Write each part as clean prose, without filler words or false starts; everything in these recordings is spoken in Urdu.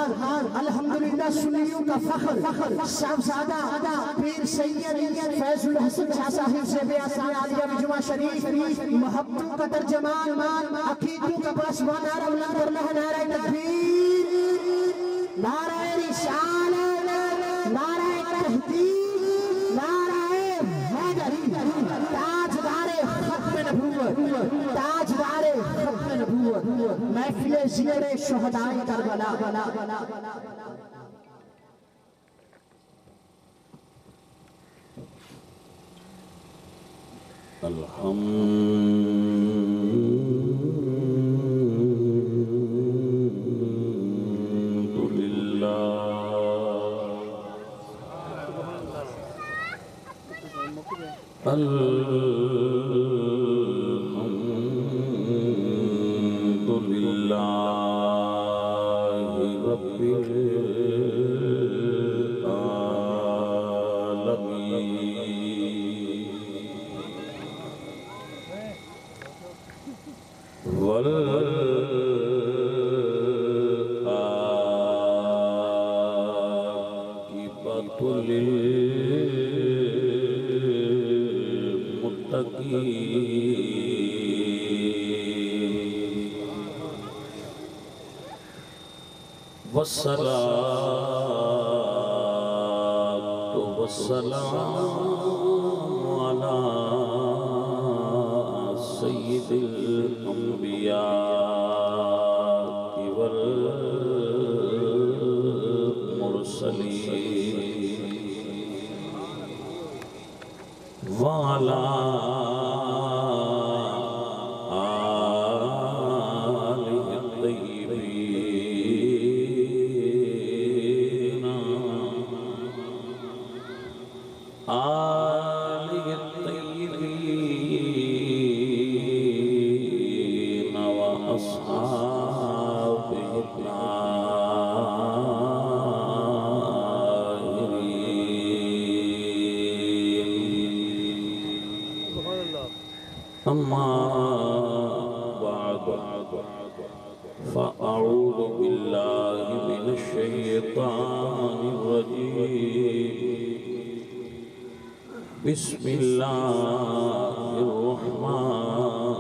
الحمدللہ سنیوں کا فخر صاحبزادہ پیر سید فیض الحسن شاہ صاحب سے بیاسان عالیہ مجمع شریف محبتوں کا ترجمان عقیدوں کا پاسبان نعرہ بلند کرنا ہے نعرہ تکبیر نعرہ رسالت نعرہ تحقیق نعرہ حیدری تاجدار ختم نبوت تاجدار ختم نبوت محفل زیر شہدائے کربلا والسلام على سيد الأنبياء والمرسلين وعلى آله الطيبين وأصحابه الطاهرين أما بعد فأعوذ بالله من الشيطان الرجيم بسم الله الرحمن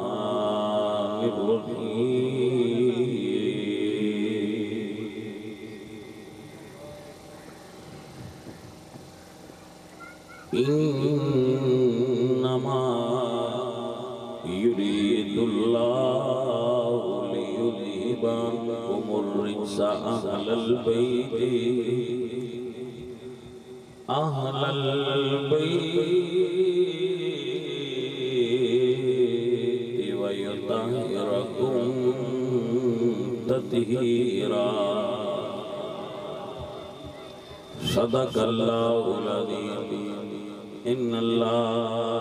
الرحيم إنما يريد الله ليذهب عنكم الرجس أهل البيت ويطهركم تطهيرا صدق الله العظيم إن الله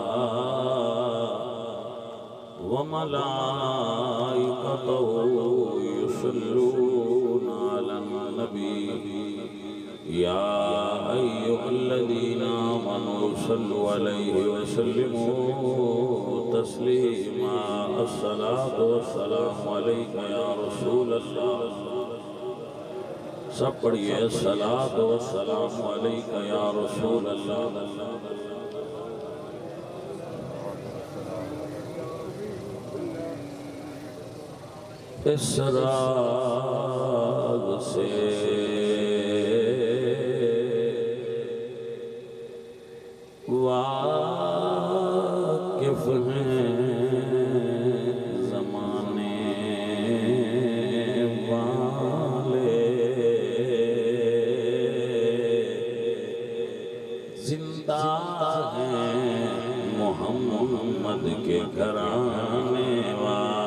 وملائكته يصلون على النبي يا أيها الذين آمنوا صلوا عليه وسلموا تسليما الصلاة والسلام عليك يا رسول الله سب پڑھئے الصلاة والسلام عليك يا رسول الله اس راز سے واقف ہیں زمانے والے زندہ ہیں محمد کے گھرانے والے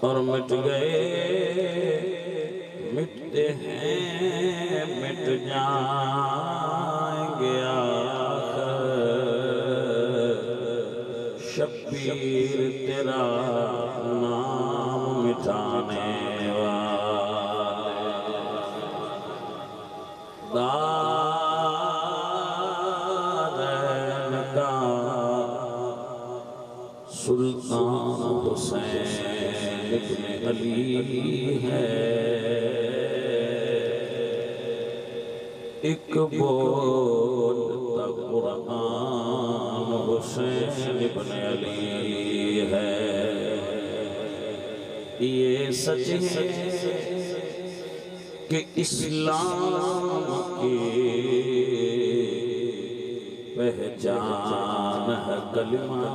اور مٹ گئے مٹتے ہیں مٹ جائیں گے آخر شبیر تیرا نام مٹانے والے دارین کا سلطان حسین ابن علی ہے، ایک بولتا قرآن حسین ابن علی ہے۔ یہ سچ ہے کہ اسلام کی پہچان ہے کلمہ،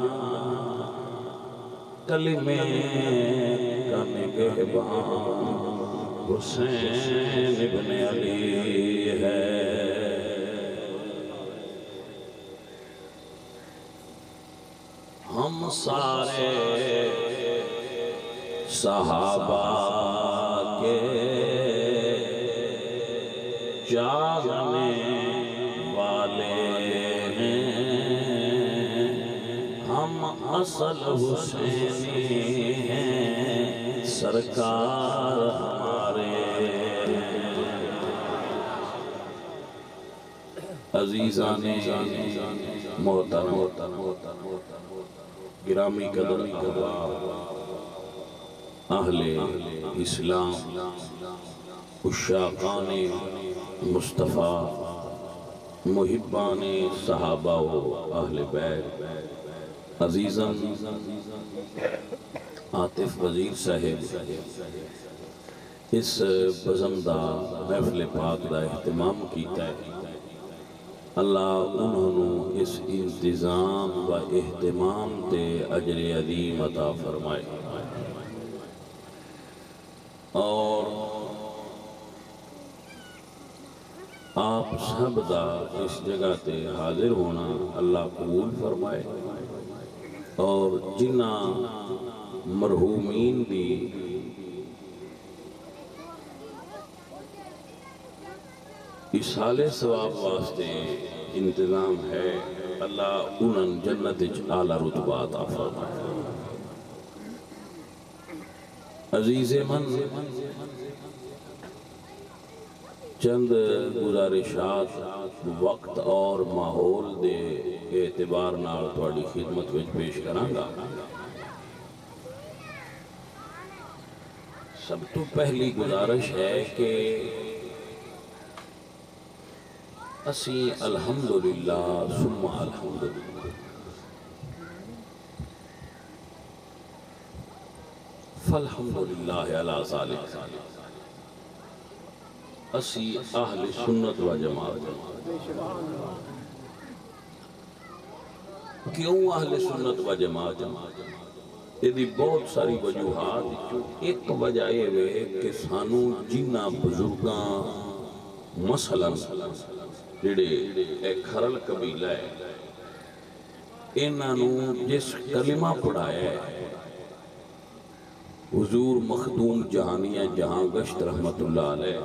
کلمے کا نگہبان حسین ابن علی ہے۔ ہم سارے صحابہ کے چاہنے والے ہیں، ہم اصل حسینی ہیں، سرکار ہمارے عزیزان محترم گرامی قدر اہل اسلام، عشاقان مصطفیٰ، محبان صحابہ و اہل بیت، عزیزاً عاطف وزیر صاحب اس بزمدہ محفل پاک دا اہتمام کیتا ہے۔ اللہ انہوں نے اس انتظام و اہتمام تے اجر عظیم عطا فرمائے، اور آپ سب دا اس جگہ تے حاضر ہونا اللہ قبول فرمائے، اور جنہ مرحومین دی اصحال ثواب واسطے انتظام ہے، اللہ انہاں جنت اعلیٰ رتبہ عطا فرمائے۔ عزیز من، چند گزارشات وقت اور ماحول دے اعتبار نال تہاڈی خدمت وچ پیش کراں گا۔ سب تو پہلی گزارش ہے کہ اسی الحمدللہ ثم الحمدللہ فالحمدللہ علی ذالک، اسی اہل سنت و جماعت۔ کیوں اہل سنت و جماعت؟ یہ بہت ساری وجوہات، ایک وجہ یہ ہے کہ سانو جنہ بزرگاں مثلاً جڑے ایک کھرل قبیلہ ہے، انہوں جس کلمہ پڑھایا ہے حضور مخدوم جہانیہ جہاں گشت رحمت اللہ علیہ،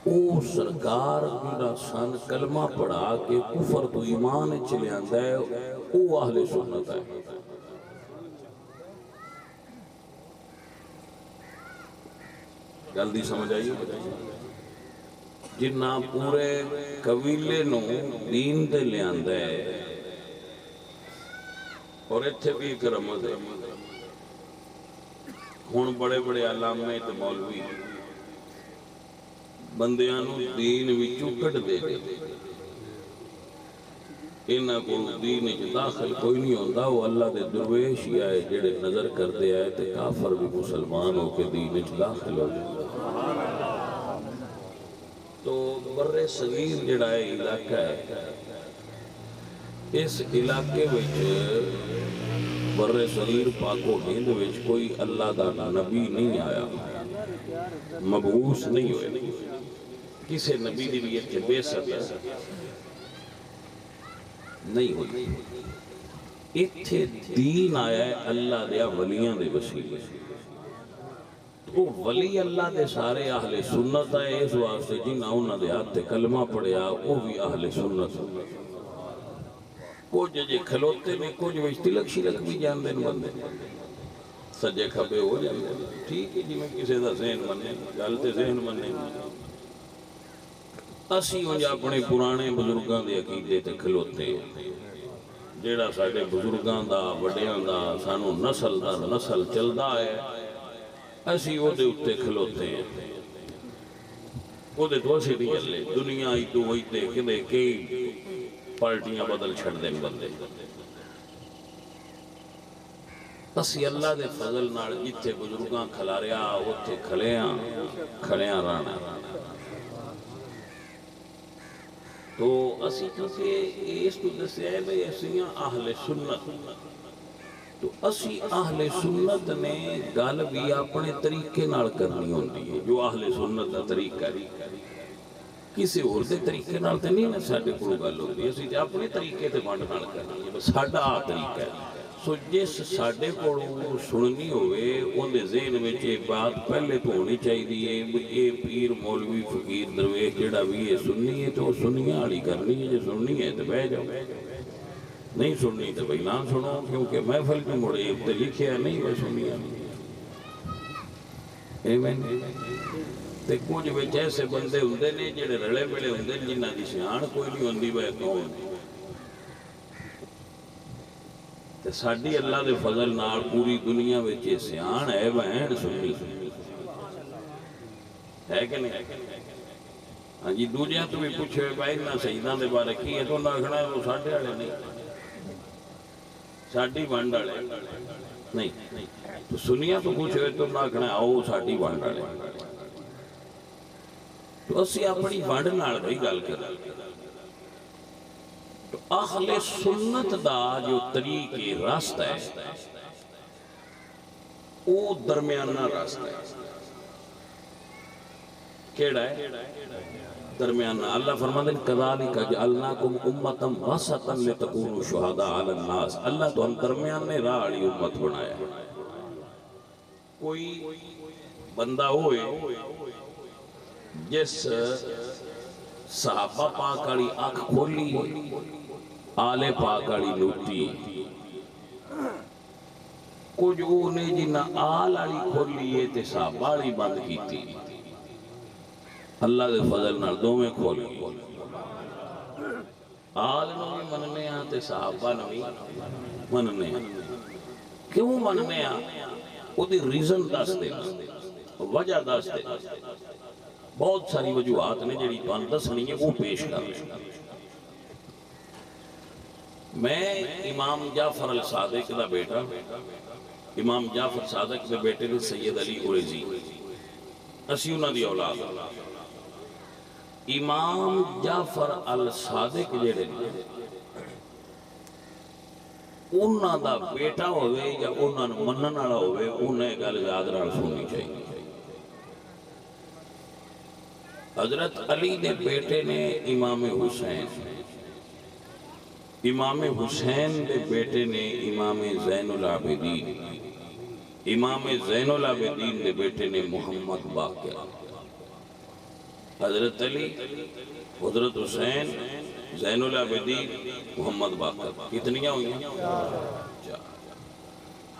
او سرکار جڑا سن کلمہ پڑھا کے کفر تو ایمان چلے آندہ ہے، او اہل سنت ہے۔ جلدی سمجھ آئیے، جنہ پورے قبیلے نو دین دے لے آندہ ہے، اور اتھے بھی ایک رمض ہے، ہون بڑے بڑے علامے تے مولوی بندیانو دین وچوں کٹ دے گئے، انہاں کو دین وچ داخل کوئی نہیں ہوندا، وہ اللہ دے درویش ہی آئے جڑے نظر کر دے آئے تے کافر بھی مسلمان ہو کے دین وچ داخل ہو جائے۔ تو بر صغیر جڑا ہے علاقہ ہے، اس علاقے وچ بر صغیر پاک و ہند وچ کوئی اللہ دا نبی نہیں آیا، مبعوث نہیں ہوئے، کسے نبی دی بھی اتھے بے سکتا نہیں ہوئی۔ اتھے دین آیا ہے اللہ دیا ولیاں دے وسیلے، تو ولی اللہ دے سارے اہل سنت ہے، اس واسطے جنہ انہاں دے ہاتھ تے کلمہ پڑھیا وہ بھی اہل سنت۔ کچھ جے کھلوتے میں کچھ وچ تلک شلک بھی جان دے بندے، سجے کھبے ہو جاندے، ٹھیک ہے جی میں کسے دا ذہن منے، گلتے ذہن منے، اسی ہوں جا اپنے پرانے بزرگاں دے عقیدے تے کھلوتے ہیں، جیڑا ساڑے بزرگاں دا وڈیاں دا سانو نسل دا نسل چلدا ہے اسی او دے اتے کھلوتے ہیں او دے تو اسی نہیں چلے دنیا ہی تو ہوئی دیکھ دے کئی پارٹیاں بدل چھڑ دیں بندے اسی اللہ دے فضل نال جتھے بزرگاں کھلاریا اوتھے کھلیاں رانا تو اسی کیونکہ اس کو دسیا ہے بھئی اسیاں اہل سنت تو اسی اہل سنت نے گل بھی اپنے طریقے نال کرنی ہوندی ہے جو اہل سنت دا طریقہ ہے کسی اور دے طریقے نال تے نہیں نا ساڈے کول گل ہوندی اسی تے اپنے طریقے تے بند نال کرنی ہے ساڈا طریقہ ہے سو جس ساڈے کولوں سننی ہوئے اون دے ذہن وچ یہ بات پہلے تو ہونی چاہیے یہ پیر مولوی فقیر درویش جڑا بھی یہ سننی ہے تو سنیاں والی کرنی ہے جو سننی ہے تو بیٹھ جاؤ نہیں سننی تو بھئی نہ سنو کیونکہ محفل کی مڑے تے لکھیا نہیں وہ سنیاں ایمین تے کچھ وچ ایسے بندے ہوندے نے جڑے رلے ملے ہوندے جنہاں دی شان کوئی نہیں ہوندی بھئی کون تے ساڈی اللہ دے فضل نال پوری دنیا وچ سیاح ہے بہن سنی ہے کہ نہیں ہاں جی دوجیاں تو بھی پوچھے بھائی نہ سیداں دے بارے کی ہے تو نہ آکھنا وہ ساڈے والے نہیں ساڈی ونڈ والے نہیں تو سنیاں تو پوچھے تو نہ آکھنا آؤ ساڈی ونڈ والے تو اسی اپنی ونڈ نال بھئی گل کر تو اہل سنت دا جو طریق راستہ ہے وہ درمیانہ راستہ ہے کیڑا ہے درمیانہ اللہ فرماتے ہیں کذالک جعلناکم امۃ وسطا لتکونوا شہداء علی الناس اللہ تو ہم درمیانے راہ والی امت بنایا کوئی بندہ ہوئے جس صحابہ پاک والی آنکھ کھولی آل پاک والی لوٹی کچھ انہیں جنہ آل والی کھولی ہے تے صحابہ والی بند کیتی اللہ دے فضل نال دو میں کھولی آل نو بھی مننے ہاں تے صحابہ نو بھی مننے ہاں کیوں مننے ہاں وہ دی ریزن دس دے وجہ دس دے بہت ساری وجوہات نے جڑی تو اندس نہیں ہے وہ پیش کر رہے میں امام جعفر الصادق دا بیٹا امام جعفر صادق دے بیٹے نے سید علی اویسی اسی انہاں دی اولاد امام جعفر الصادق جڑے انہاں دا بیٹا ہوئے یا انہاں منن والا ہوئے انہیں گل یاد نال سننی چاہیے حضرت علی دے بیٹے نے امام حسین امام حسین دے بیٹے نے امام زین العابدین امام زین العابدین دے بیٹے نے محمد باقر حضرت علی حضرت حسین زین العابدین محمد باقر کتنیاں ہوئی ہیں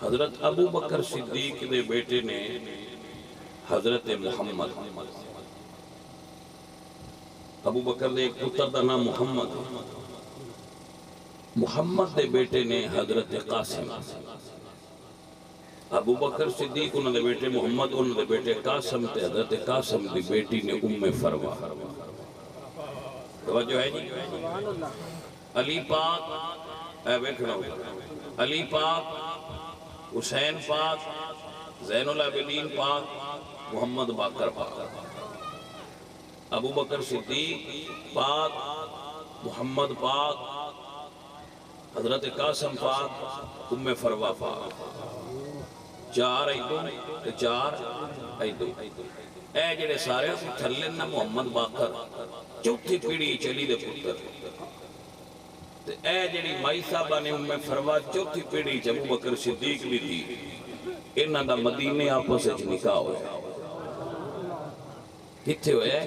حضرت ابو بکر صدیق دے بیٹے نے حضرت محمد ابو بکر دے ایک پتر دا نام محمد دے بیٹے نے حضرت قاسم ابو بکر صدیق انہوں دے بیٹے محمد انہوں دے بیٹے قاسم تے حضرت قاسم دی بیٹی نے ام فروا توجہ ہے جی علی پاک اے ویکھنا علی پاک حسین پاک زین العابدین پاک محمد باقر پاک ابو بکر صدیق پاک محمد پاک حضرت قاسم پاک ام فروا پاک چار ایدو چار ایدو اے جڑے سارے تھلے نا محمد باقر چوتھی پیڑی چلی دے پتر اے جڑی مائی صاحبہ نے ام فروا چوتھی پیڑی ابو بکر صدیق بھی تھی انہاں دا مدینے آپس وچ نکاح ہویا کتھے ہوئے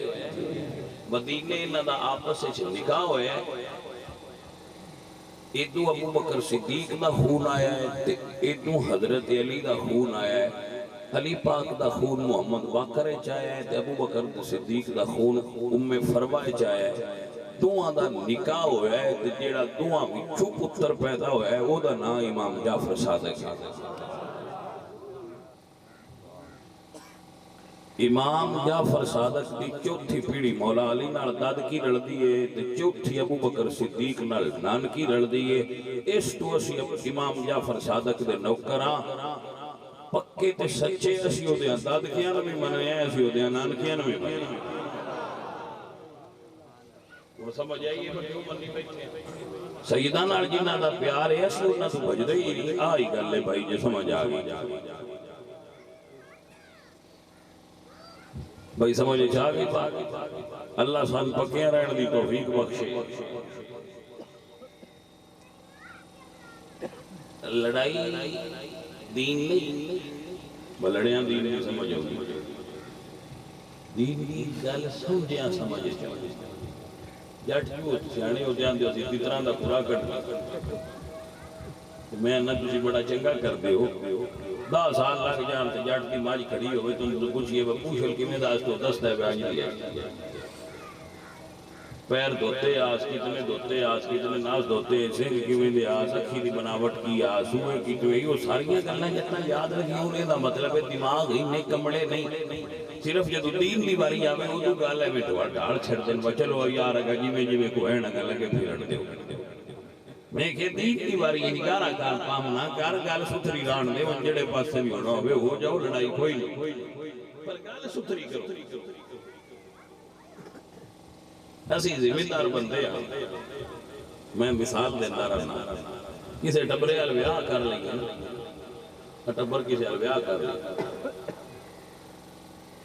مدینے انہاں دا آپس وچ نکاح ہویا ایدو ابو بکر صدیق دا خون آیا ہے تے ایدو حضرت علی دا خون آیا ہے علی پاک دا خون محمد باقر چاہیا ہے تے ابو بکر صدیق دا خون ام فروا چاہیا ہے دوہاں دا نکاح ہویا ہے تے جیڑا دوہاں وچوں پتر پیدا ہویا ہے او دا نام امام جعفر صادق ہے۔ امام جعفر صادق دی چوتھی پیڑی مولا علی نال دادکی رلدی ہے تے چوتھی ابو بکر صدیق نال نانکی رلدی ہے۔ اس تو اسی امام جعفر صادق دے نوکراں پکے تے سچے اسی او دیاں دادکیاں بھی مننے ہیں اسی او دیاں نانکیاں بھی مننے ہیں۔ وہ سمجھ آئیے کیوں منی بیٹھے سیدہ نال جنہاں دا پیار ہے اسی انہاں تو بجدے ہی نہیں آئی گل ہے بھائی جے سمجھ آ گئی بھائی سمجھے چاہ گئی اللہ سان پکیاں رہن دی توفیق بخشے۔ لڑائی دین نہیں بلڑیاں دین نہیں سمجھ ہوگی دین کی گل سمجھیاں سمجھے چاہیے جٹ کیوں سیانے ہو جاندے ہوتی اسی طرح دا پورا کرنا میں نہ تسی بڑا چنگا کر دے ہو 10 سال لگ جان تے جٹ کی ماج کھڑی ہوئے تم تو کچھ یہ پوچھل کی میں داس تو 10 ہے بیان لیا پیر دھوتے آس کتنے دھوتے آس کتنے ناس دھوتے سنگ کیویں دے آس اکھی دی بناوٹ کی آس ہوئے کی تو یہ ساریاں گلاں جتنا یاد رکھی ہونے دا مطلب ہے دماغ ہی نہیں کمڑے نہیں صرف جدو دین دی باری آوے وہ جو گل ہے میں تو ڈال چھڑ دین چلو یار اگا جی میں کوئی نہ گل لگے پھر اڑ دیو میں کہ دین دی باری نگارہ کار کام نہ کر گل ستھری ران دے ون جڑے پاسے بھی ہونا ہوئے ہو جاؤ لڑائی کوئی نہیں پر گل ستھری کرو اسی زمیندار بندے ہیں میں مثال دینا رہنا کسے ٹبرے الویاہ کر لیں ٹبر کسے الویاہ کر لیں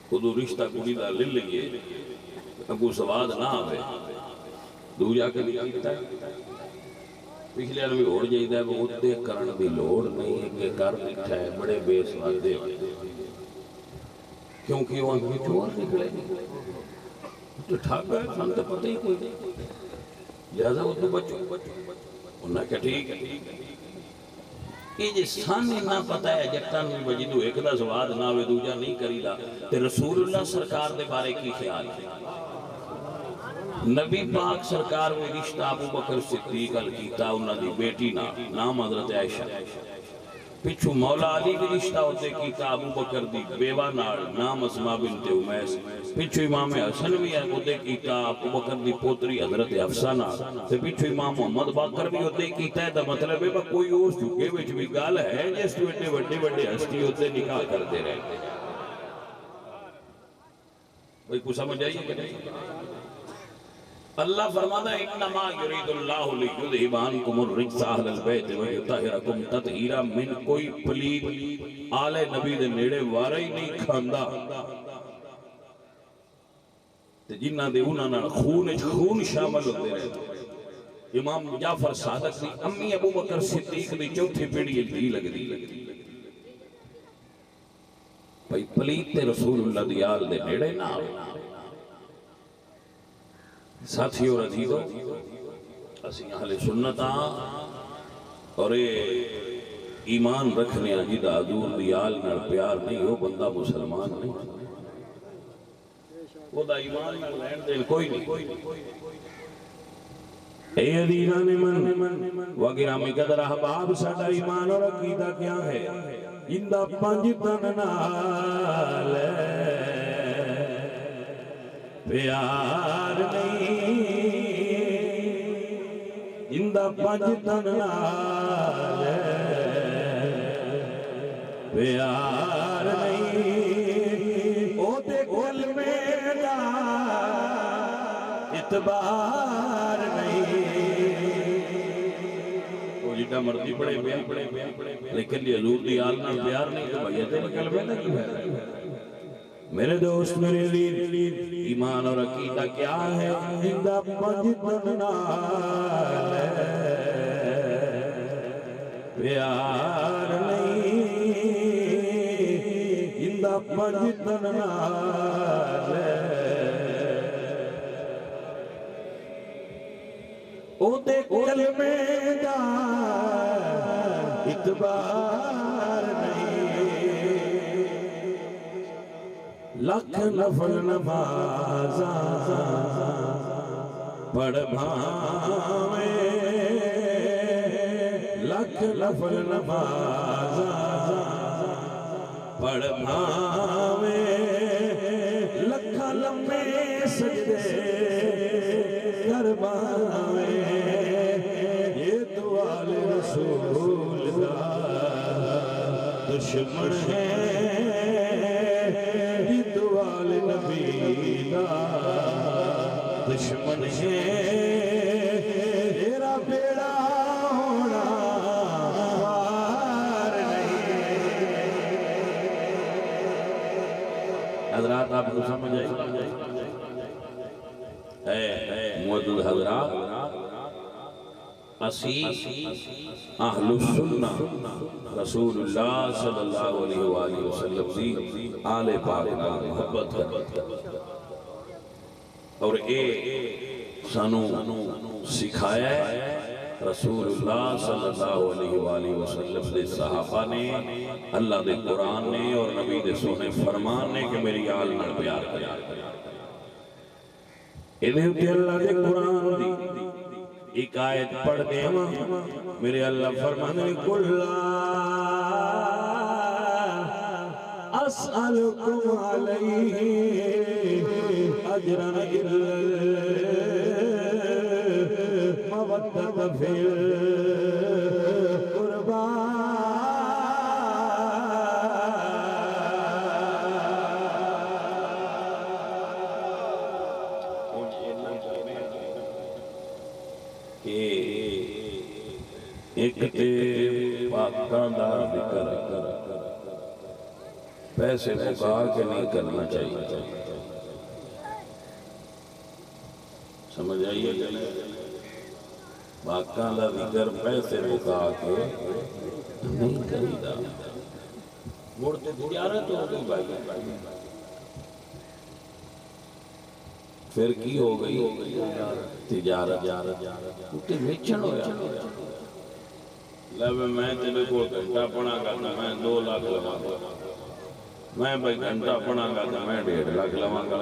خودو رشتہ کڑی دا لے لئیے اگو سواد نہ آوے دو جا کے لیا کیتا ہے پچھلے علمی ہوڑ جائیدہ ہے وہ اتنے کرن دی لوڑ نہیں ہے کہ کر بیٹھا ہے بڑے بے سواد دے کیونکہ وہ انہی چوار نکلے تو ٹھاک ہے سن تو پتہ ہی کوئی نہیں لہذا وہ تو بچو انہا کہ ٹھیک ہے یہ جس سانی نہ پتہ ہے جتن میں بجیدو ایک دا سواد نہ ہوئے دوجہ نہیں کری دا تے رسول اللہ سرکار دے بارے کی خیال ہے نبی پاک سرکار میں رشتہ ابو بکر صدیق کیتا انہا دی بیٹی نام حضرت عائشہ پچھو مولا علی بھی رشتہ ہوتے کیتا ابو بکر دی بیوہ نام اسماء بنت امیس پچھو امام حسن بھی ہوتے کیتا ابو بکر دی پوتری حضرت حفصہ پچھو امام محمد باقر بھی ہوتے کیتا ہے تو مطلب ہے کوئی اس چکے وچ بھی گال ہے جس ویٹے وڈے ہستی ہوتے نکاح کرتے رہتے بھئی کو سمجھ آئیے کہ نہیں اللہ فرماتا ہے انما یرید اللہ لیذھب عنکم الرجس اہل البیت ویطہرکم تطہیرا من کوئی پلید آل نبی دے نیڑے وارا ہی نہیں کھاندا تے جنہ دے انہاں نال خون شامل ہوتے رہتے امام جعفر صادق دی امی ابو بکر صدیق دی چوتھی پیڑی دی لگ دی بھئی پلید تے رسول اللہ دی آل دے نیڑے نہ آئے ساتھیوں رضیدو اسی اہل سنت اور ایمان رکھنے جدا حضور دی آل نال پیار نہیں ہو بندہ مسلمان نہیں وہ دا ایمان نال لین دین کوئی نہیں اے عزیزان من وگرامی قدر احباب ساڈا ایمان اور عقیدہ کیا ہے اندہ پنج تن نال پیار نہیں اندہ پنج تن نال پیار نہیں او تے کلمے دا اعتبار نہیں وہ جیتا مرضی پڑے لیکن یہ حضور دی آل نال پیار نہیں تو بھائی تے کلمے دا کی ہے میرے دوست میرے لید ایمان اور عقیدہ کیا ہے اندہ پنج تن نال پیار نہیں اندہ پنج تن نال او تے کلمے دا اعتبار نہیں لکھ نفل نمازاں پڑھ بھاوے لکھ نفل نمازاں پڑھ بھاوے لکھاں لمبے سجدے کر بھاوے یہ دوال رسول دا دشمن ہے یہ دوال نبی دا دشمن ہے تیرا بیڑا ہونا پار نہیں حضرات آپ کو سمجھ آئی معزز حضرات اسی اہل السنہ رسول اللہ صلی اللہ علیہ وآلہ وسلم دی آل پاک نال محبت کرتے اور اے سانو سکھایا ہے رسول اللہ صلی اللہ علیہ وآلہ وسلم دے صحابہ نے اللہ دے قرآن نے اور نبی دے سونے فرمان نے کہ میری آل نال پیار کریا انہیں ہوتی اللہ دے قرآن دی ایک آیت پڑھ دے میرے اللہ فرمانے کُلَّا أسألكم عليه أجرا إلا المودة في القربى ایک تے پاکان دا ذکر پیسے مکا کے نہیں کرنا چاہیے سمجھ آئیے پاکان دا ذکر پیسے مکا کے نہیں کریدا مڑتے تجارت ہو گئی بھائی پھر کی ہو گئی تجارت کیونکہ ویچن ہو گیا لب میں تیرے کو گھنٹہ پڑھا گا تو میں 2 لاکھ لگا گا میں بھائی گھنٹہ پڑھا گا تو میں 1.5 لاکھ لگا گا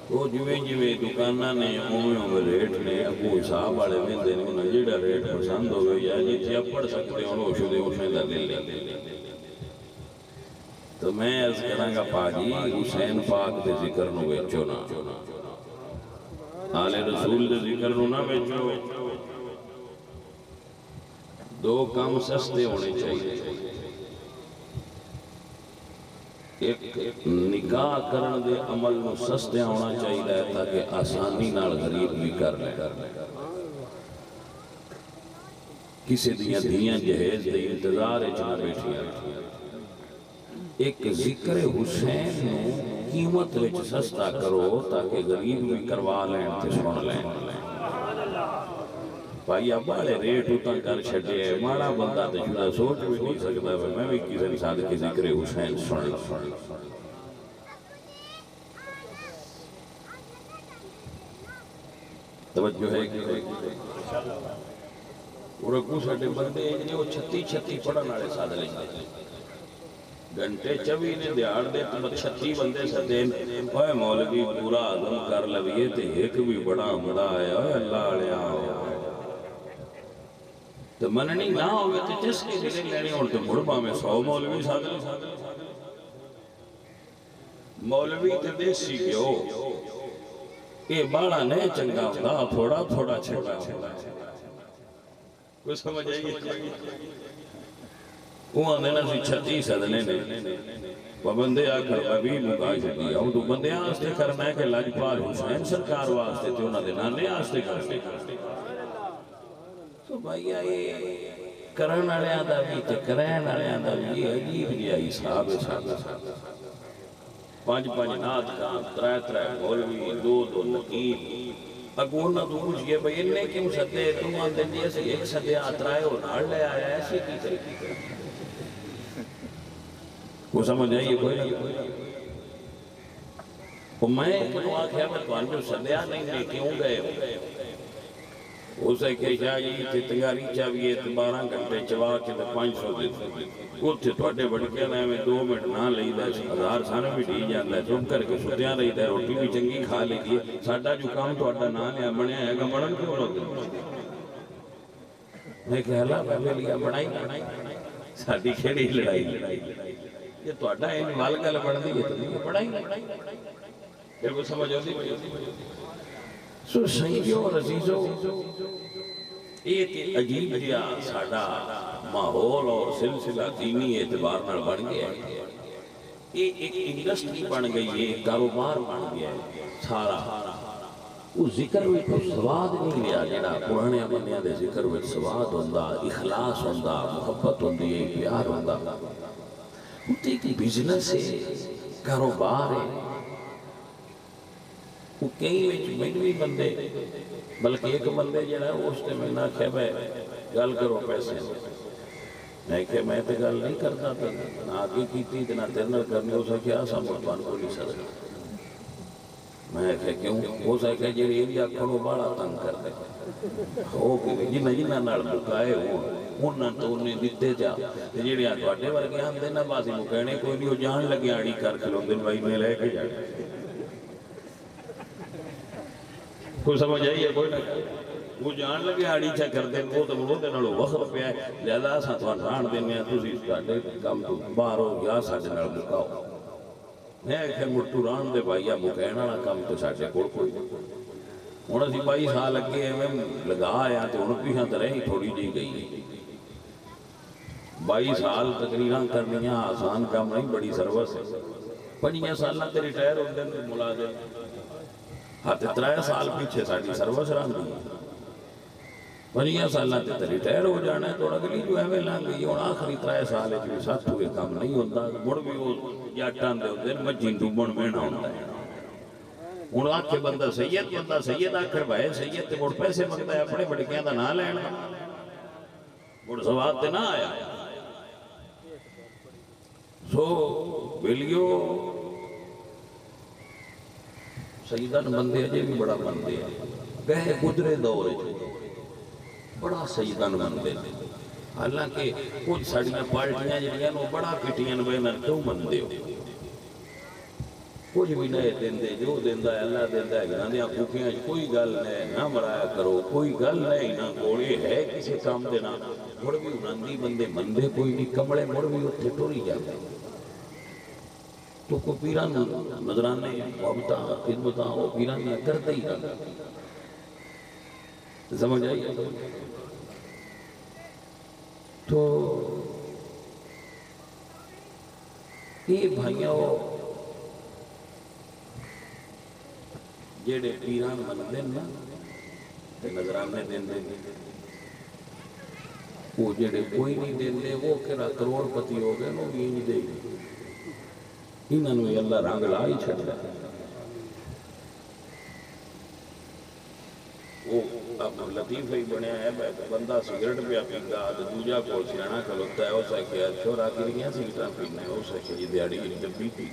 وہ جویں دکانہ نے اوے ریٹ نے ابو حساب والے ویندے نے انہاں جیڑا ریٹ پسند ہوگا یا جتھے پڑھ سکتے ہو اس دے اونے دا لے لے تو میں عرض کراں گا پاجی حسین پاک دے ذکر نو ویچو نا آل رسول دے ذکر نو نہ ویچو 2 کام سستے ہونے چاہیے ایک نکاح کرن دے عمل نو سستے ہونا چاہیے تاکہ آسانی نال غریب بھی کر لے کسی دیاں جہیز دے انتظار اچھنا بیٹھیا ایک ذکر حسین نو قیمت وچ سستا کرو تاکہ غریب بھی کروا لیں تے سن لیں بھائی اب بڑے ریٹ اتنا کر چھڑے ہیں مارا بندہ تے جڑا سوچ بھی نہیں سکتا میں بھی کسی ساتھ کی ذکر حسین سن لوں توجہ ہے کہ اور کو ساڈے بندے جنے وہ 36 پڑھن والے ساتھ لے گھنٹے 24 نے دیہڑ دے 36 بندے سدے اوے مولوی پورا ہضم کر لویے تے ایک بھی بڑا بڑا آیا اللہ والیا تو مننی نہ ہوئے تو جس کی دلیں لینی اور تو مڑبا میں 100 مولوی ساتھ مولوی تے دیسی گیو یہ باڑا نہیں چنگا ہوتا تھوڑا چھڑا کوئی سمجھ آئیے وہاں دینا سی 36 صدنے نے بندے آکر ابھی مقاش دیا ہوں تو بندے آستے کرنا ہے کہ لاجپال حسین سرکار واسطے تھے انہاں دے نانے آستے کرنے تو بھائی آئے کرن والے آدھا بھی تے کرین والے آدھا بھی یہ عجیب جی آئی صاحب 5 نات کام 3 مولوی 2 نقیب اگون نہ تو پوچھ گئے بھئی انہیں کیوں سدے تم آندے جی ایسے ایک سدے آترائے اور ناڑ لے آیا ایسے کی طریقی کر وہ سمجھ آئیے کوئی وہ میں ایک نواق ہے میں تو آنجو سدیا نہیں کیوں گئے اسے کہ شاہ جی تے تیاری چاہیے تے 12 گھنٹے چوا کے تے 500 دے اتنے تھوڑے بڑکے نے میں 2 منٹ نہ لئی دا سی 1000 سانے بھی ڈی جاندہ ہے چپ کر کے سدیاں رہی دا روٹی بھی چنگی کھا لی دیئے ساڑھا جو کام تو اڈا نہ لیا بنیا ہے کہ بڑھن کیوں لوگ میں کہہ اللہ پہلے لیا بڑھائی ساڑھی کھیڑی لڑائی یہ تو اڈا ہے مال گل بڑھ دی ہے تو بڑھائی پھر وہ سمجھ ہوتی سو سیدیوں اور عزیزوں یہ عجیب جیا ساڑھا ماحول اور سلسلہ دینی اعتبار نال بن گیا ہے یہ ایک انڈسٹری بن گئی ہے ایک کاروبار بن گیا ہے سارا وہ ذکر میں کوئی سواد نہیں لیا جڑا پرانے بندیاں دے ذکر میں سواد ہوندا اخلاص ہوندا محبت ہوندی ہے پیار ہوندا وہ تے ایک بزنس ہے کاروبار ہے وہ کئی وچ مینوی بندے بلکہ ایک بندے جڑا ہے اس نے میں نہ کہہ بھائی گل کرو پیسے میں کہ میں تے گل نہیں کرتا تھا نہ آگے کیتی تے نہ تیرنال کرنی ہو سکے آسا مربان کو نہیں سکتا میں کہ کیوں ہو سکے جڑی انڈیا کھڑو باڑا تنگ کر دے ہو کہ جنہ جنہ نال مکائے انہاں تو انہیں دیتے جا جڑی آٹھواٹے ورگے ہم دینا باسی مکہنے کوئی نہیں ہو جان لگے آڑی کر کھلو دن بھائی میں لے کے جانے کوئی سمجھ آئیے کوئی نہ وہ جان لگے آڑی چھا کر دیں وہ تو وہ دن لو وقت پہ آئے زیادہ ساتھ ران دینے ہیں تُسی ساڑھے کام تو باہر ہو یا ساڑھے نال مکاؤ میں کہ مرتو ران دے بھائیا مکہنا نہ کام تو ساڑھے کوئی انہوں نے 22 سال لگے ہیں میں لگا آیا تو انہوں پیشاں ترہی تھوڑی جی گئی 22 سال تقریران کرنیاں آسان کام نہیں بڑی سروس ہے 5 سالہ تے ریٹائر ہوندے ہیں ملازم ہاتھ 3 سال پیچھے ساڑھی سروس ران دی 5 سالہ تے ریٹائر ہو جانا ہے تو اگلی جو ہے میں لانگ گئی اور آخری 3 سال جو ساتھ ہوئے کام نہیں ہوتا مڑ بھی وہ جاٹان دے ہوتے ہیں مجھیں ڈوبن میں نہ ہوتا ہے انہوں آکھ کے بندہ سید آکھر بھائی سید تے مڑ پیسے مانگتا ہے اپنے بڑکیاں دا نہ لینا مڑ سواد تے نہ آیا سو بیلیو سیدان بندے اجے بھی بڑا بندے ہیں گئے گدرے دور بڑا سیدان بندے حالانکہ کچھ ساڑیاں پارٹیاں جنیاں نو بڑا پٹیاں بینر کیوں بندے ہو کچھ بھی نئے دیندے جو دیندہ ہے اللہ دیندہ ہے گراندیاں بھوکیاں کوئی گل نئے نہ مرایا کرو کوئی گل نئے نہ گوڑے ہے کسی کام دینا مڑ بھی اناندی بندے مندے کوئی نہیں کمڑے مڑ بھی اتھے ٹوری جاتے تو کو پیران نظرانے محبتاں خدمتاں وہ پیران نہ کرتے ہی رہا سمجھ آئیے تو یہ بھائیوں جیڑے پیران بندے نا نظرانے دیں دیں وہ جیڑے کوئی نہیں دیں دے وہ کہنا کروڑ پتی ہو گئے نو بھی نہیں دے انہوں نے اللہ رنگ لا ہی چھڑ رہا وہ اب لطیف ہی بنیا ہے بندہ سگرٹ پہ پیگا دوجہ کو سیانا کھلوتا ہے اسے کہ چھوڑا گریاں سگرٹاں پینا ہے اسے کہ یہ دیاڑی ڈبی پی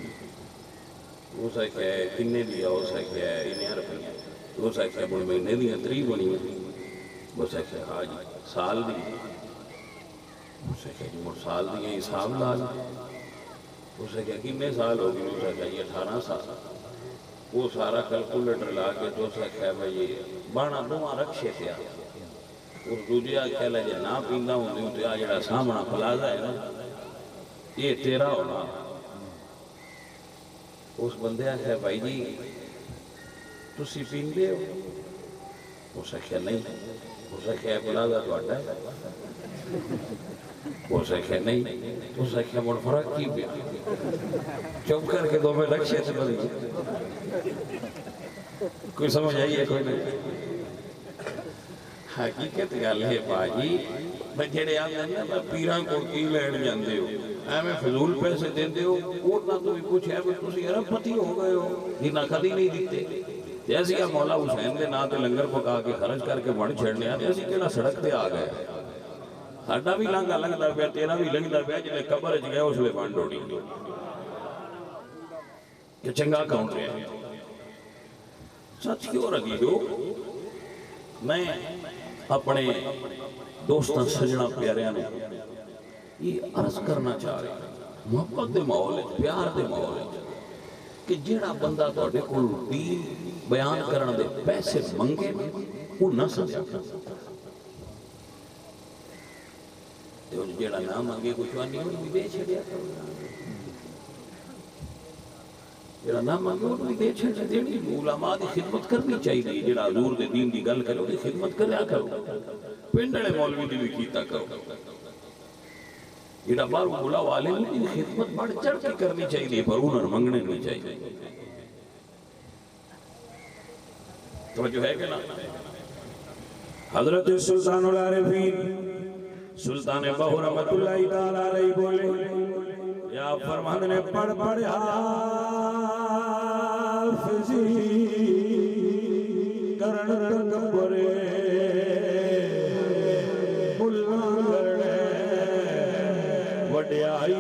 اسے کہ کنے دیا اسے کہ انہیں رپیاں اسے کہ بڑھ مہینے دیا 3 بنی اسے کہ آج سال دی اسے کہ مڑ سال دیا حساب لا اسے کہ کنے سال ہوگی اسے کہ یہ 18 سال وہ سارا کلکولیٹر لا کے تو اسے کہ بھئی بانا دوہاں رکشے تھے اور دوجہ کہہ لے جے نہ پیندا ہوندی تو آ جڑا سامنا پلازا ہے نا یہ تیرا ہونا اس بندے آکھے بھائی جی تسی پیندے ہو اسے کہ نہیں اسے کہ پلازا تو اڈا ہے اسے کہ نہیں اسے کہ مڑ فرق کی پیا چپ کر کے دو میں رکشے سے بڑی کوئی سمجھ آئیے کوئی نہیں حقیقت گل ہے باجی بجھڑے آتے ہیں نا پیران کو کی لین جاندے ہو میں فضول پیسے دیندے ہو اوٹنا تو بھی پوچھے ہے تسی عرب پتی ہو گئے ہو جنہ کدی نہیں دیتے جیسے آپ مولا حسین دے نا تے لنگر پکا کے خرچ کر کے بڑھ چھڑنے آتے اسی کہنا سڑک تے آ گئے ساڈا بھی لانگا لگتا پیا تیرا بھی لنگتا پیا جنہیں قبر اچ گئے اس لئے بانڈ ڈوڑی کہ چنگا کاؤنٹ ہے سچ کیوں رکھی جو میں اپنے دوستاں سجنا پیاریاں نے یہ عرض کرنا چاہ رہے ہیں محبت دے ماحول پیار دے ماحول کہ جیڑا بندہ تواڈے کول دین بیان کرن دے پیسے منگے وہ نہ سمجھا تے جیڑا نہ منگے کچھ نہیں وہ دے چھڑیا جیڑا نہ منگے وہ دے چھڑیا دینی علماء دی خدمت کرنی چاہیے جیڑا حضور دے دین دی گل کرے وہ دی خدمت کریا کرو پنڈڑے مولوی دی بھی کیتا کرو جیڑا بارو بلا والے ان کی خدمت بڑھ چڑھ کے کرنی چاہیے پر انہوں منگنے نہیں چاہیے توجہ ہے کہ نا حضرت سلطان العارفین سلطان بہو رحمت اللہ تعالیٰ علیہ بولے یا فرمان نے پڑھ پڑھ حافظی کرن تکبرے ملا کرنے وڈیائی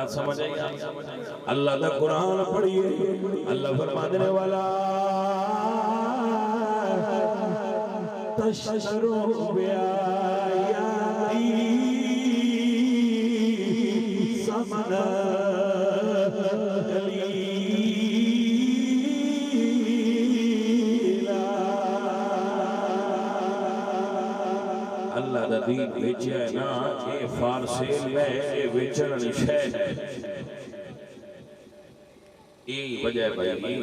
سمجھ آئی اللہ دا قرآن پڑھئے اللہ فرمانے والا تشرو بیائی سمن اللہ دا دین بیچے ہے نا اے فارسیل میں اے ویچرن شہ ہے اے وجہ بھائی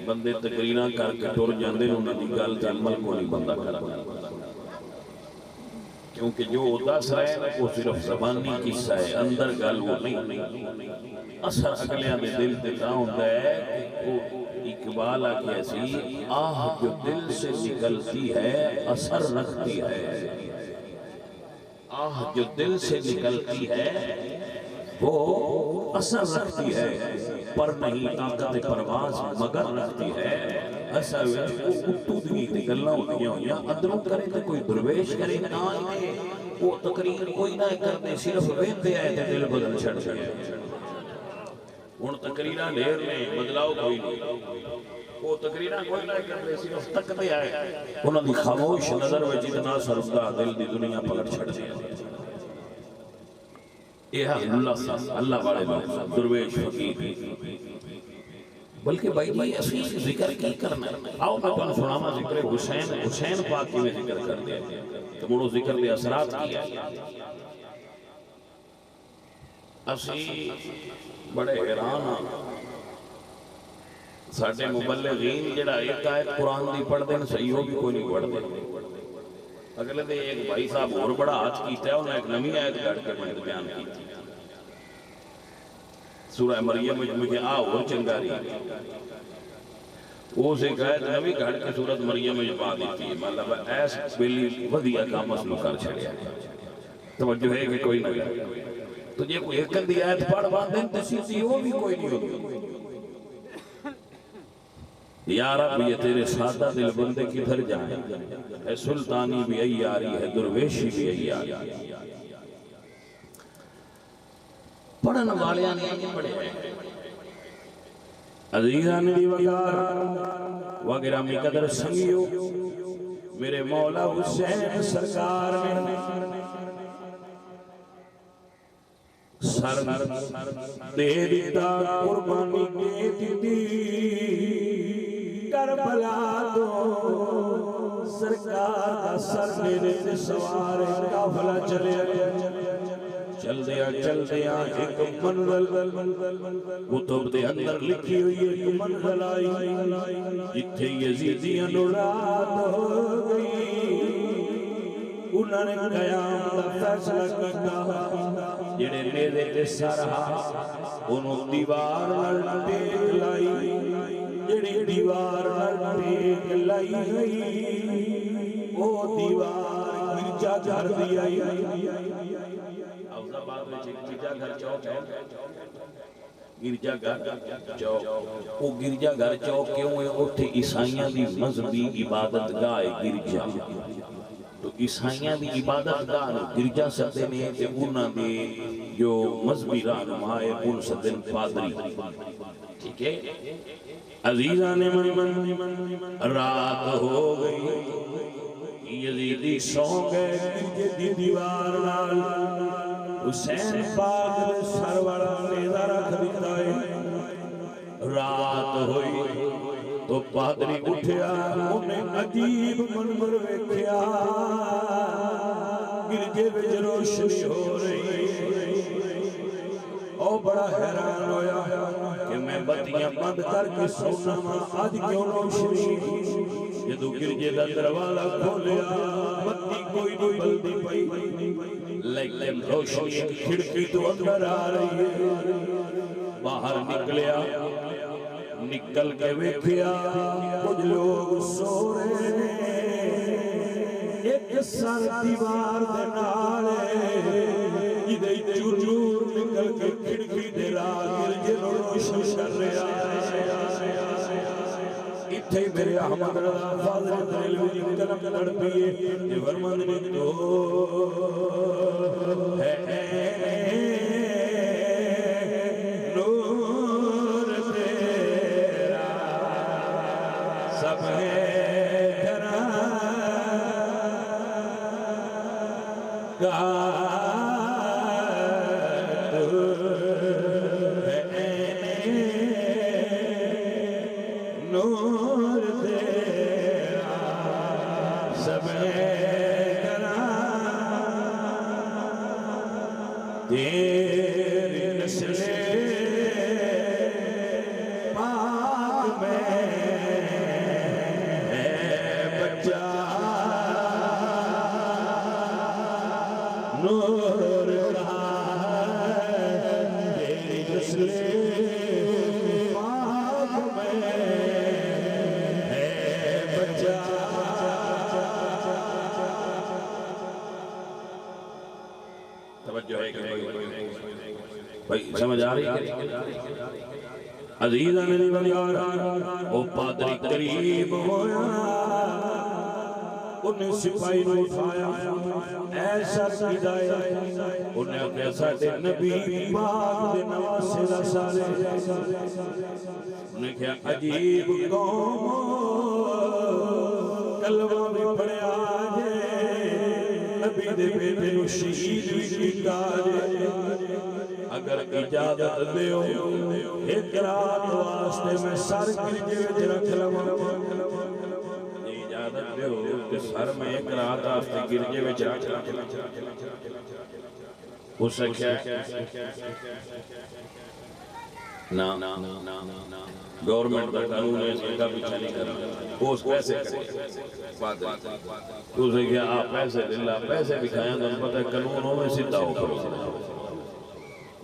بندے تقریرہ کر کے ٹور جاندے انہوں نے گل تے عمل کو نہیں بندہ کرنا کیونکہ جو دس رہے ہیں وہ صرف زبانی قصہ ہے اندر گل وہ نہیں اثر اگلیاں دے دل تے نہ ہوتا ہے کہ اقبال آکی ایسی آہ جو دل سے نکلتی ہے اثر رکھتی ہے آہ جو دل سے نکلتی ہے وہ اثر رکھتی ہے پر نہیں طاقت پرواز مگر رکھتی ہے ایسا وہ اٹھو دی گلنا ہوتیاں ہویاں اندروں کرے تو کوئی درویش کرے نہ آئے وہ تقریر کوئی نہ کرنے صرف ویندے آئے تھے دل بدل چھڑ گئے ان تقریرہ لیر میں بدلاؤ کوئی نہیں وہ تقریرہ کوئی نہ کرنے صرف تکتے آئے انہوں نے خاموش نظر میں جتنا سرسدہ دل دی دنیا پلٹ چھڑ گئے یہ ہے اللہ والے لوگ درویش فقیر بلکہ بھائی جی اسی ذکر کی کرنا ہے آؤ میں اپنا سناما ذکر حسین پاک کی میں ذکر کر دیا تو مڑو ذکر دے اثرات کیا اسی بڑے حیران ساڑھے مبلغین جڑا ایک آیت قرآن دی پڑھ دیں صحیح ہو بھی کوئی نہیں پڑھ دیں اگلے دے ایک بھائی صاحب اور بڑا آج کیتا ہے انہیں ایک نمی آیت گھڑ کے میں بیان کی سورہ مریم میں آ اور چنگاری وہ سے کہا ہے نبی گھڑ کے سورت مریم میں پا دیتی ہے مطلب ایس بلی ودیا کا مسئلہ کر چھڑیا توجہ ہے کہ کوئی نہیں تو یہ کوئی ایک دی آیت پڑھ باندھیں تسیسی وہ بھی کوئی نہیں ہوگی یا رب یہ تیرے سادہ دل بندے کدھر جائیں اے سلطانی بھی ایاری ہے درویشی بھی ایاری پڑھن والیاں نہیں پڑھے عزیزان دی وقار وگرامی قدر سنگیو میرے مولا حسین سرکار نے سر دے دیتا قربانی کے دیتی کربلا دو سرکار کا سر میرے سوار کافلہ چلے چل دیا ایک منزل کتب دے اندر لکھی ہوئی ایک منزل آئی جتھے یزیدیاں رات ہو گئی انہوں نے قیام دا فیصلہ کیتا جڑے میرے تے سرہا انہوں دیوار نال ٹیک لائی جڑی دیوار نال ٹیک لائی او دیوار گرجا گھر دی آئی آباد میں گرجا گھر چوک ہے گرجا گھر چوک وہ گرجا گھر چوک کیوں ہے اتھے عیسائیاں دی مذہبی عبادت گاہ گرجا تو عیسائیاں دی عبادت گاہ گرجا سدے نے تے انہاں دے جو مذہبی رہنما ہے ان سدے پادری ٹھیک ہے عزیزان من رات ہو گئی یزیدی سو گئے گرجے دی دیوار نال حسین پاک نے سرورہ نیزہ رکھ دیتا ہے رات ہوئی تو پادری اٹھیا انہیں عجیب منظر ویکھیا گرجے وچ روشنی ہو رہی او بڑا حیران ہویا کہ میں بتیاں بند کر کے سونا ماں آج کیوں روشنی جدو گرجے دا دروازہ کھولیا بتی کوئی نہیں بلدی پئی لیکن روشنی ایک کھڑکی تو اندر آ رہی ہے باہر نکلیا نکل کے ویکھیا کچھ لوگ سو رہے ایک سر دیوار دے نالے جدے چور نکل کے کھڑکی دے راہ گرجے روشن کر رہا اتھے میرے احمد رضا فاضل دریلوی جی قلم لڑ پیئے یہ فرمان نے تو ہے نور تیرا سب ہے نور تیرا سب تیری نسل پاک میں ہے بچہ نور کا تیری نسل پاک میں ہے بچہ توجہ ہے کہ بھائی سمجھ آ رہی ہے عزیزاں میری بنیار وہ پادری قریب ہویا انہیں سپاہی نے اٹھایا ایسا کیدایا انہیں اپنے ساتھے نبی پاک دے نواسے دا سارے انہیں کیا عجیب قوم کلمہ بھی پڑے آجے نبی دے بیٹے نو شہید بھی کیتا جے اگر اجازت دیو ایک رات واسطے میں سر گرجے وچ رکھ لواں اجازت دیو کہ سر میں ایک رات واسطے گرجے وچ رکھ اسے کیا نا گورنمنٹ کا قانون ہے اس کا پیچھا نہیں کرنا وہ اس پیسے کرے اسے کیا آپ پیسے دلہ پیسے دکھائیں تو پتہ ہے قانون ہو میں سدھا ہو کرو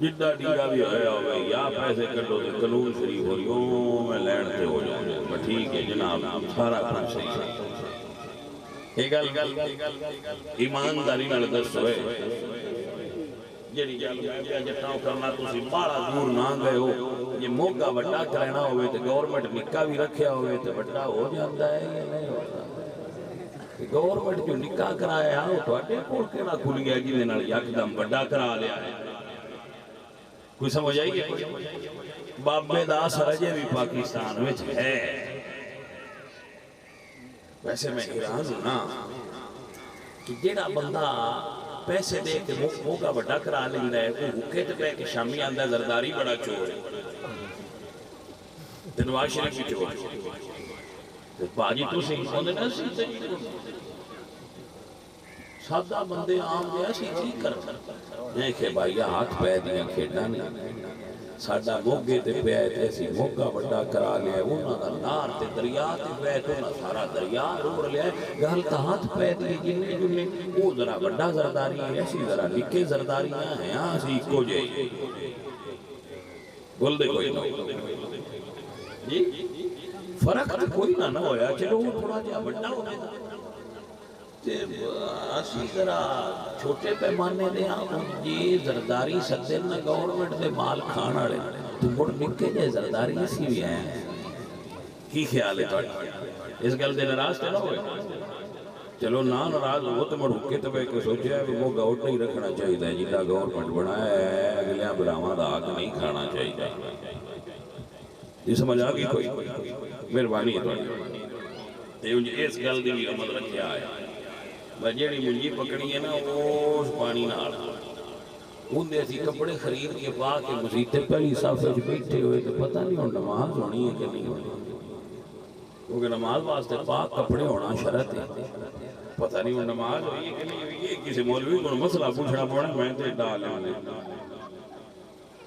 جدہ ڈیگا بھی آیا ہوئے یا پیسے کٹو تو قانون شریف ہو رہی ہوں میں لینتے ہو جاؤں میں ٹھیک ہے جناب سارا کام صحیح ہے ایمانداری نال دس ہوئے جیڑی جتاؤں کرنا تو سی بارا دور نہ گئے ہو یہ موقع بڑا کرنا ہوئے تو گورنمنٹ نکاح بھی رکھیا ہوئے تو بڑا ہو جاندہ ہے یا نہیں ہوتا گورنمنٹ جو نکاح کرایا ہے وہ تو اٹھے پوڑ کے نہ کھل گیا جی دینا یکدم بڑا کرا لیا ہے کوئی سمجھ آئی گے بابے دا سرجے بھی پاکستان میں ہے ویسے میں ایران ہوں نا کہ جیڑا بندہ پیسے دے کے موقع بڑا کرا لیندہ ہے کوئی حکے تے پہ کہ شامی آندہ زرداری بڑا چور ہے تنواز شریف بھی چور ہے باجی تو سنگھ ہوندے نا سیدھے سادہ بندے عام دے ایسی چیز کر دیکھے بھائی ہاتھ پہ دیا کھیڑنا نہیں ساڈا موگے تے پیا تے اسی موگا وڈا کرا لیا انہاں دا نار تے دریا تے پیا تے انہاں سارا دریا روڑ لیا گل تا ہاتھ پے دی جننے جننے او ذرا وڈا زرداری ہے اسی ذرا نکے زرداریاں ہیں اسی اکو جے بول دے کوئی نہ جی فرق تے کوئی نہ ہویا چلو وہ تھوڑا جہا وڈا ہو گیا اسی ذرا چھوٹے پیمانے دے جی زرداری سدن نہ گورنمنٹ دے مال کھان والے تو مڑ نکے جے زرداری اسی بھی ہیں کی خیال ہے تھوڑا اس گل دے ناراض تے نہ ہوئے چلو نہ ناراض ہو تو مڑ حکے تو کہ سوچیا ہے وہ گاؤٹ نہیں رکھنا چاہیے جیتا گورنمنٹ بنایا ہے اگلیاں براواں دا حق نہیں کھانا چاہیے یہ سمجھ آ گئی کوئی مہربانی ہے تھوڑی اس گل دی بھی عمل رکھیا ہے جیڑی منجی پکڑی ہے نا اس پانی نال اندے اسی کپڑے خرید کے پا کے مسیتے پہلی صف وچ بیٹھے ہوئے تو پتہ نہیں ہن نماز ہونی ہے کہ نہیں ہونی کیونکہ نماز واسطے پاک کپڑے ہونا شرط ہے پتہ نہیں ہن نماز ہوئی ہے کہ نہیں ہوئی ہے کسی مولوی کو مسئلہ پوچھنا پڑنا میں تے ڈال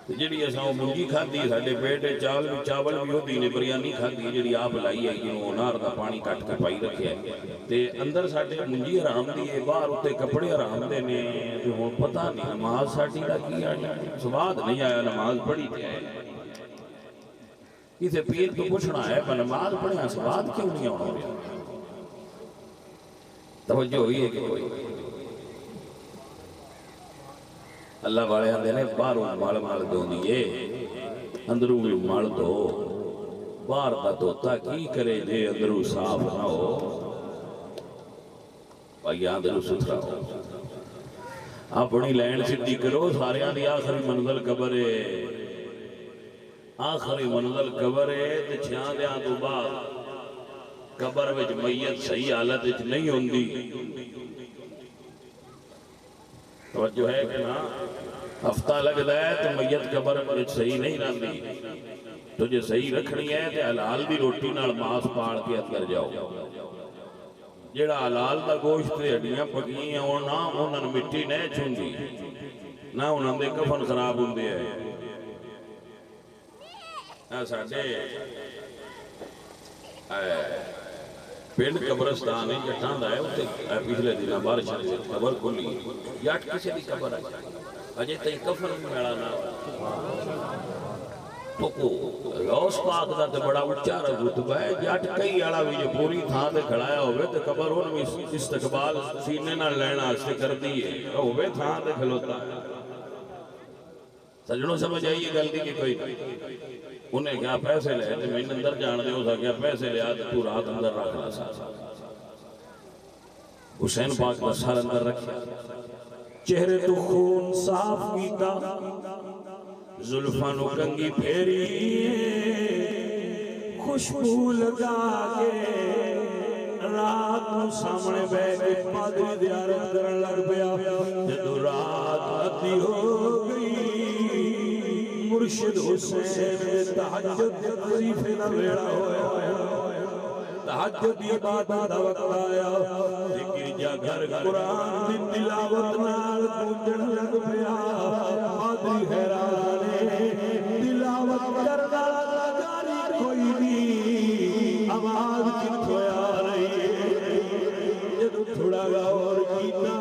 جیڑی اساں منجی کھادی ساڈے پیٹ چاول بھی ہوندی نے بریانی کھادی جیڑی آپ لائی ہے جنوں انار دا پانی کٹ کے پائی رکھیا ہے تے اندر ساڈے منجی حرام دی ہے باہر اوتے کپڑے حرام دے نے تے ہن پتہ نہیں نماز ساڈی دا کی ہے سواد نہیں آیا نماز پڑھی تے ہے کسے پیر تو پوچھنا ہے پر نماز پڑھیا سواد کیوں نہیں آنا رہا توجہ ہوئی ہے کہ کوئی اللہ والے آندے نے باہروں مال دو دیئے اندروں بھی مال دو باہر دا توتا کی کرے جے اندروں صاف نہ ہو بھائی اندروں ستھرا ہو اپنی لین سدھی کرو سارے دی آخری منزل قبر ہے آخری منزل قبر ہے تے چھیاں دیاں تو بعد قبر وچ میت صحیح حالت وچ نہیں ہوندی توجہ ہے کہ نا ہفتہ لگتا ہے تو میت قبر صحیح نہیں رہتی تو جے صحیح رکھنی ہے تو حلال دی روٹی نال ماس پاڑ کے اندر جاؤ جیڑا حلال دا گوشت تے ہڈیاں پکیاں ہیں انہاں نوں مٹی نہیں چھوندی نہ انہاں دے کفن خراب ہوندے ہیں ساڈے پنڈ قبرستان ہے جٹاں دا ہے اوتے پچھلے دنوں بارش قبر کھلی جٹ کسی دی قبر ہے اجے تئی کفن میڑا نہ تو غوث پاک دا تے بڑا اونچا رتبہ ہے جٹ کئی والا بھی جو پوری تھاں تے کھڑایا ہوئے تے قبر اون بھی استقبال سینے نال لین واسطے کردی ہے ہوئے تھاں تے کھلوتا ہے سجنوں سمجھ آئیے گل دی کہ کوئی انہیں کیا پیسے لے تے میں اندر جان دے ہو سکیا پیسے لے آتے تو رات اندر رکھنا سا حسین پاک کا سر اندر رکھیا چہرے تو خون صاف کیتا زلفانو کنگی پھیری خوشبو لگا کے رات نو سامنے بے کے پادری دیارت کرن لگ پیا جدو رات ادھی ہو گئی مرشد حسین تہجد وظیفے دا ویڑا ہویا تہجد دی عبادت دا وقت آیا ذکر جا گھر قرآن دی تلاوت نال گونجن لگ پیا پادری حیران تلاوت کرنا جاری کوئی نہیں آواز کتھوں آ رہی ہے جدو تھوڑا غور کیتا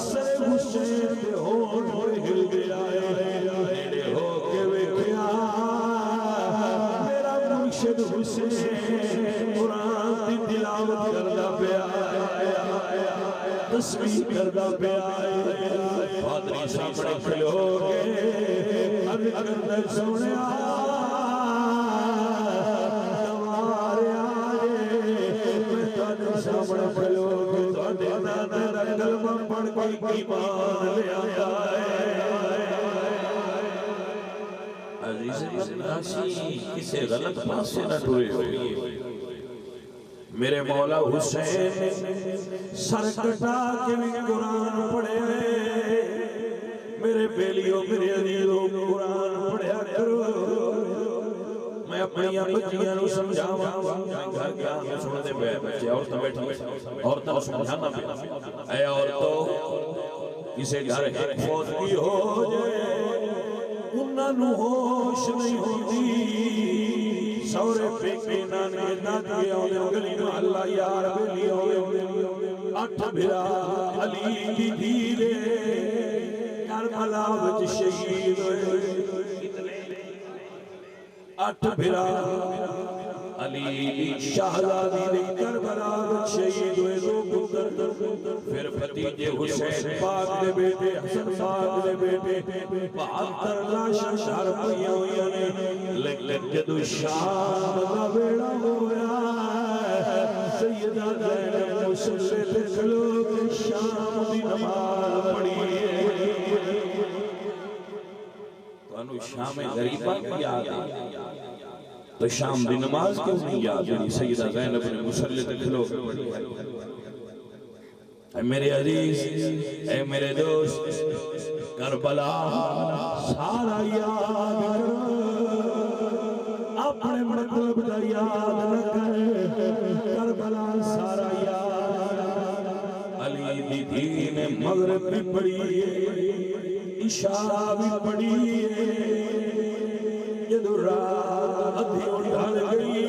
سر حسین دے ہونٹ ہل گیا نیڑے ہو کے ویکھیا میرا مرشد حسین قرآن دی تلاوت کردا پیا تسبیح کردا پیا پادری سامنے کھلو کے عرض کردا سونیا دواریا میں تاڈے سامنے کھلو کے تاڈے نام دا کلمہ پڑھ کے ایمان لے آیا عزیز ناسی کسے غلط پاسے نہ ٹرے ہوئے میرے مولا حسین سر کٹا کے بھی قرآن پڑھے میرے بیلیوں میرے عزیزوں قرآن پڑھیا کرو میں اپنی بچیاں نو سمجھاواں گھر گیا میں سنتے پے بچے عورتاں بیٹھی عورتاں سمجھانا پیا اے عورتوں کسے گھر ایک فوت کی ہو جائے انہاں نو ہوش نہیں ہوندی سورے پیکے نانے دادی آؤں گلی محلہ یار بیلی ہوئے اٹھ بھرا علی دی دھیرے کربلا وچ شہید ہوئے اٹھ بھرا علی شہزادی نے کربلا وچ شہید ہوئے دو پتر پھر بھتیجے حسین پاک دے بیٹے حسن پاک دے بیٹے 72 لاشاں شہر پئیاں ہوئیاں نے لیکن جدو شام دا ویلا ہویا سیدہ زینب مصلی تے کھلو کے شام دی نماز پڑھی تو انو شام غریبہ کی یاد ہے تو شام دی نماز کیوں نہیں یاد ہے سیدہ زینب نے مصلی تے کھلو کے پڑھی ہے اے میرے عزیز اے میرے دوست کربلا سارا یاد اپنے مطلب دا یاد نہ کر کربلا سارا یاد علی دی دین مغرب بھی پڑھی ہے عشاء بھی پڑھی ہے جدو رات ادھی اٹھل گئی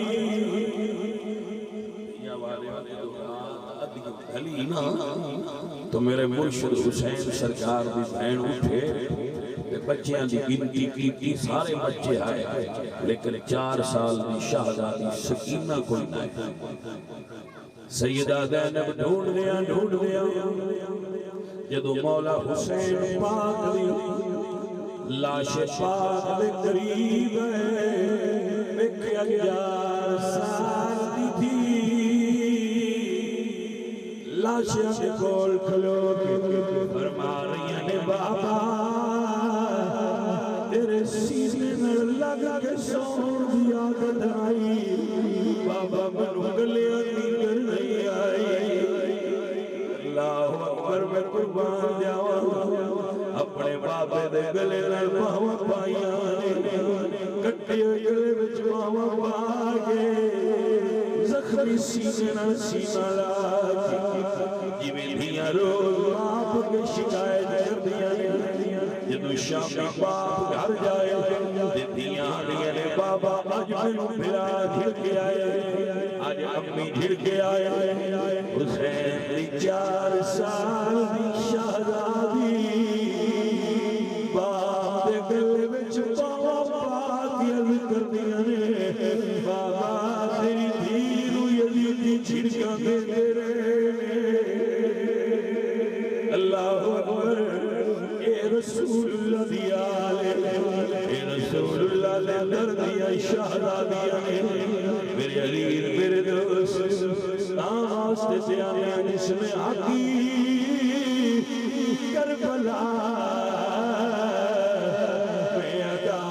یا والے رات ادھی اٹھلی نا تو میرے مرشد حسین سرکار دی بہن اٹھے بچیاں دی گنتی کی سارے بچے آئے لیکن 4 سال دی شہزادی سکینہ کوئی نہ سیدہ زینب ڈھونڈ دیا جدو مولا حسین پاک دی لاش پاک دے قریب ہے ویکھے 11 سال دی تھی لاشاں دے کول کھلو کے فرما رہی نے بابا تیرے سینے نال لگ کے سون دی عادت آئی بابا منو گلیاں نیندر نہیں آئی اللہ اکبر میں قربان جاواں اپنے بابے دے گلے نال باواں پائیاں کٹے گلے وچ باواں پا کے زخمی سینے نال سینہ لا کے جویں دھیاں روز باپ کے شکایت کردیاں جدو شامی باپ گھر جائے دھیاں آنیاں نے بابا آج میں پھرا جھڑ کے آئے آج امی جھڑ کے آئے حسین دی 4 سال دی شہزادی باپ دے گلے وچ باوا پاک عرض کردیاں نے بابا تیری دھی نو یزیدی جھڑکاں دے رہے اللہ اکبر اے رسول اللہ دی آلے اے رسول اللہ لے دردیاں شہزادیاں نے میرے عزیز میرے دوست نام واسطے سے آنے جس میں آقی کربلا میں ادا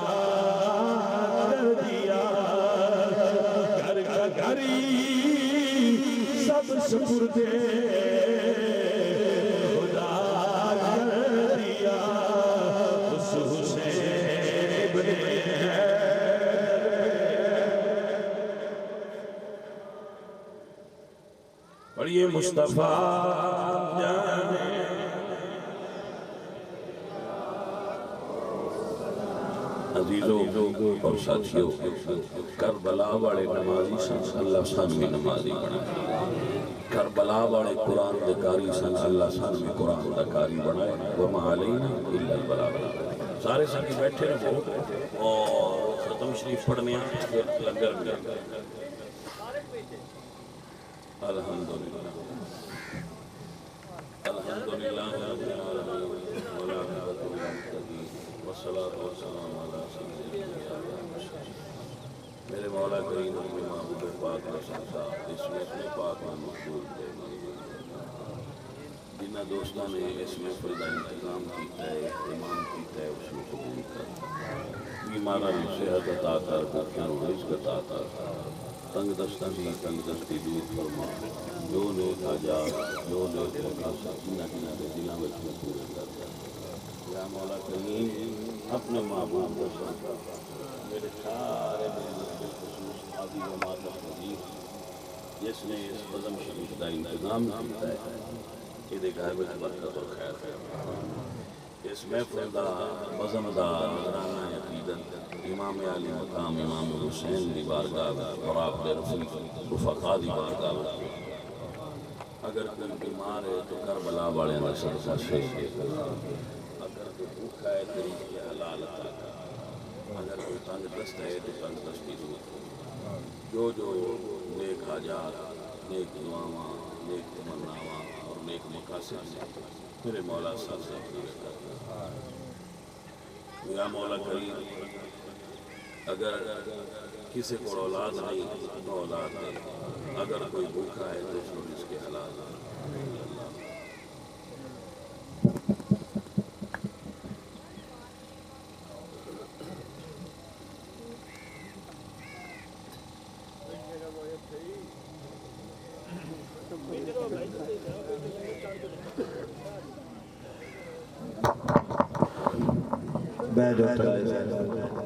کر دیا گھر کا گھری سب سپردے پڑھئے مصطفیٰ جانے عزیزوں اور ساتھیوں کربلا والے نمازی سن اللہ سان میں نمازی بنا کربلا والے قرآن دکاری سن اللہ سان میں قرآن دکاری بنا وَمَا عَلَيْنَا إِلَّا الْبَلَاغُ سارے ساتھی بیٹھے رہو اور ختم شریف پڑھنے ہیں لنگر میں الحمدللہ الحمدللہ والصلاة والسلام علی سیدنا میرے مولا کریم اپنے محبوب پاک رسول صاحب اس میں پاک میں مقبول دے جنہ دوستوں نے اس میں فردا انتظام کیتا ہے اہتمام کیتا ہے اس میں قبول کر بیمارہ میں صحت عطا کر بھوکیاں رزق عطا کر تنگ دستاں کی تنگ دستی دور فرما جو نیک آجات جو نیک مقاصد جنہ جنہ کے دلوں میں پورے کرتا ہے یا مولا کریم اپنے محبوب رسول میرے سارے بالخصوص عادی و معطف حدیث جس نے اس بزم شریف کا انتظام کیتا ہے یہ دیکھا ہے برکت اور خیر ہے اس محفل دا بزم دا نظرانہ عقیدت امام علی مقام امام حسین دی بارگاہ اور آپ دے رفقا دی بارگاہ اگر کوئی بیمار ہے تو کربلا والے نے صدقہ شیخ اگر کوئی بھوکا ہے تو اس کے حلال اگر کوئی تنگ دست ہے تو تنگ دستی دور جو نیک حاجات نیک دعاواں نیک تمناواں اور نیک مقاصد میرے مولا صاحب سے پورے کرتا یا مولا کریم اگر کسی کو اولاد نہیں تو اولاد دے اگر کوئی بھوکا ہے تو اس کو اس کے حلال بیٹھ